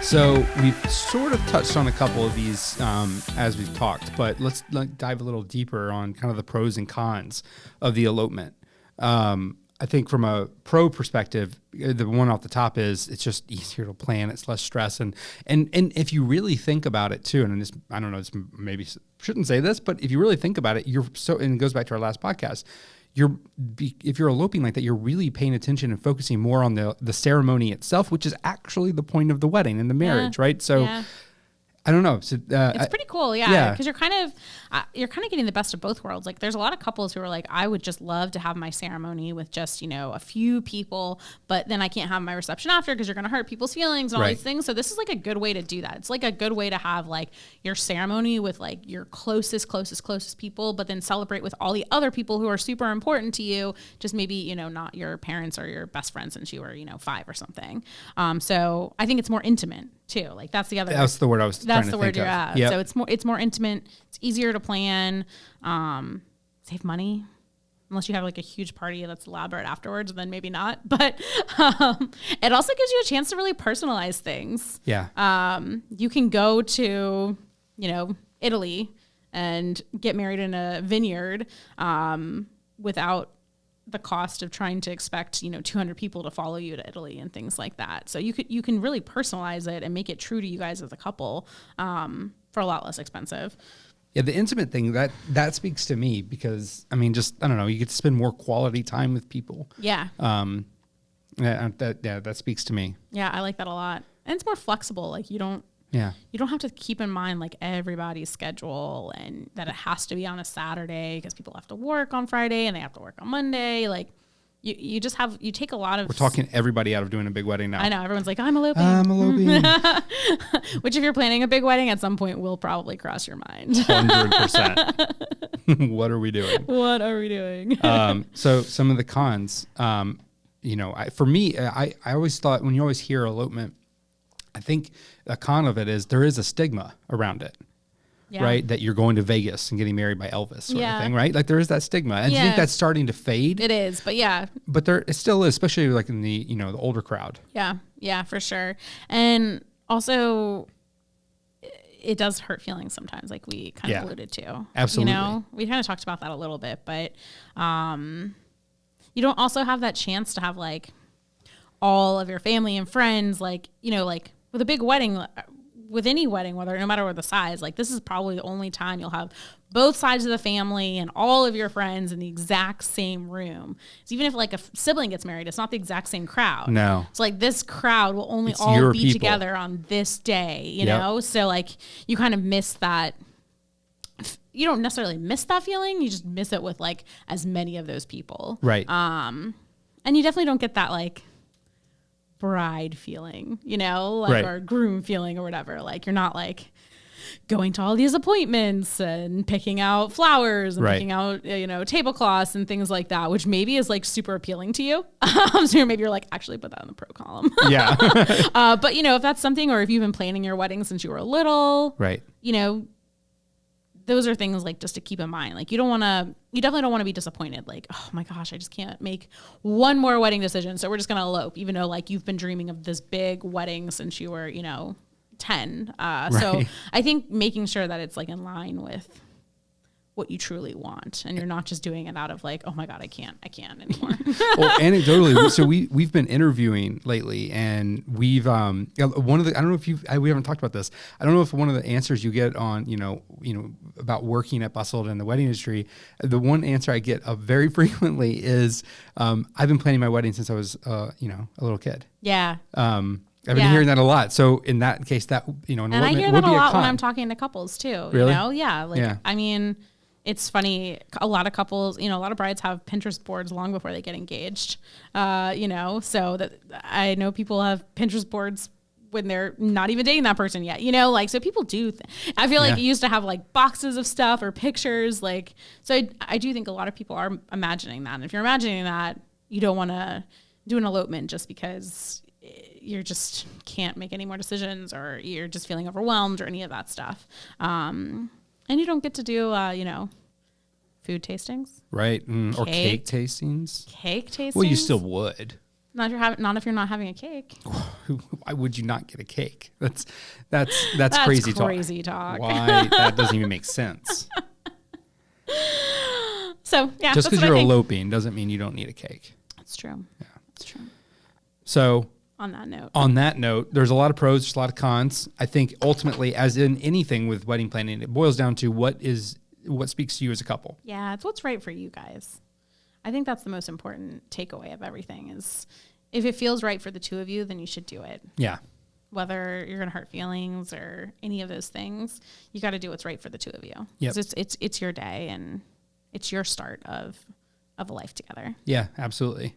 So we've sort of touched on a couple of these as we've talked, but let's dive a little deeper on kind of the pros and cons of the elopement. I think from a pro perspective, the one off the top is it's just easier to plan. It's less stress. And if you really think about it too, and I don't know, maybe shouldn't say this, but if you really think about it, and it goes back to our last podcast, if you're eloping like that, you're really paying attention and focusing more on the ceremony itself, which is actually the point of the wedding and the marriage, right? So I don't know. So, it's pretty cool, yeah. Because you're kind of getting the best of both worlds. Like, there's a lot of couples who are like, I would just love to have my ceremony with just a few people, but then I can't have my reception after because you're going to hurt people's feelings and all these things. So this is like a good way to do that. It's like a good way to have like your ceremony with like your closest people, but then celebrate with all the other people who are super important to you. Just maybe not your parents or your best friend since you were 5 or something. So I think it's more intimate too. Like that's the word I was. That's the word you're at. Yep. So it's more intimate. It's easier to plan. Save money, unless you have like a huge party that's elaborate afterwards, then maybe not. But it also gives you a chance to really personalize things. Yeah. You can go to Italy and get married in a vineyard without the cost of trying to expect 200 people to follow you to Italy and things like that. So you can really personalize it and make it true to you guys as a couple for a lot less expensive. Yeah, the intimate thing that speaks to me because I don't know, you get to spend more quality time with people. Yeah. That speaks to me. Yeah, I like that a lot, and it's more flexible. Like you don't have to keep in mind like everybody's schedule and that it has to be on a Saturday because people have to work on Friday and they have to work on Monday. Like you take a lot of... We're talking everybody out of doing a big wedding now. I know. Everyone's like, I'm eloping. Which if you're planning a big wedding at some point will probably cross your mind. 100%. What are we doing? So some of the cons, for me, I always thought when you always hear elopement, I think a con of it is there is a stigma around it, right? That you're going to Vegas and getting married by Elvis sort of thing, right? Like there is that stigma. And I think that's starting to fade. It is, but yeah. But there it still is, especially like in the, the older crowd. Yeah, for sure. And also it does hurt feelings sometimes, like we kind of alluded to. Absolutely. We kind of talked about that a little bit, but you don't also have that chance to have like all of your family and friends, like, like with a big wedding, with any wedding, no matter what the size, like this is probably the only time you'll have both sides of the family and all of your friends in the exact same room. So even if like a sibling gets married, it's not the exact same crowd. No. So like this crowd will only all be together on this day, you know? So like you kind of miss that. You don't necessarily miss that feeling. You just miss it with like as many of those people. Right. And you definitely don't get that like bride feeling, or groom feeling or whatever. Like you're not like going to all these appointments and picking out flowers and picking out, tablecloths and things like that, which maybe is like super appealing to you. So maybe you're like, actually put that in the pro column. Yeah. But if that's something, or if you've been planning your wedding since you were little, right. Those are things like just to keep in mind. Like you definitely don't want to be disappointed. Like, oh my gosh, I just can't make one more wedding decision. So we're just going to elope, even though like you've been dreaming of this big wedding since you were, 10. So I think making sure that it's like in line with what you truly want, and you're not just doing it out of like, oh my God, I can't anymore. Well, anecdotally, so we've been interviewing lately, and we've one of the, I don't know if we haven't talked about this. I don't know if one of the answers you get on about working at Bustld in the wedding industry, the one answer I get very frequently is I've been planning my wedding since I was a little kid. Yeah. I've been hearing that a lot. So in that case, that and I hear that a lot when I'm talking to couples too. Really? I mean, it's funny. A lot of couples, a lot of brides have Pinterest boards long before they get engaged. So that I know people have Pinterest boards when they're not even dating that person yet. So people do. I feel like you used to have like boxes of stuff or pictures. Like, so I do think a lot of people are imagining that. And if you're imagining that, you don't want to do an elopement just because you just can't make any more decisions, or you're just feeling overwhelmed, or any of that stuff. And you don't get to do, food tastings. Right. Or cake tastings. Cake tastings. Well, you still would. Not if you're not having a cake. why would you not get a cake? That's crazy talk. Crazy talk. Why? That doesn't even make sense. So yeah, just because you're eloping doesn't mean you don't need a cake. That's true. Yeah, that's true. So on that note, there's a lot of pros, there's a lot of cons. I think ultimately, as in anything with wedding planning, it boils down to what speaks to you as a couple. Yeah, it's what's right for you guys. I think that's the most important takeaway of everything is if it feels right for the two of you, then you should do it. Yeah. Whether you're going to hurt feelings or any of those things, you got to do what's right for the two of you. Yeah. It's your day and it's your start of a life together. Yeah, absolutely.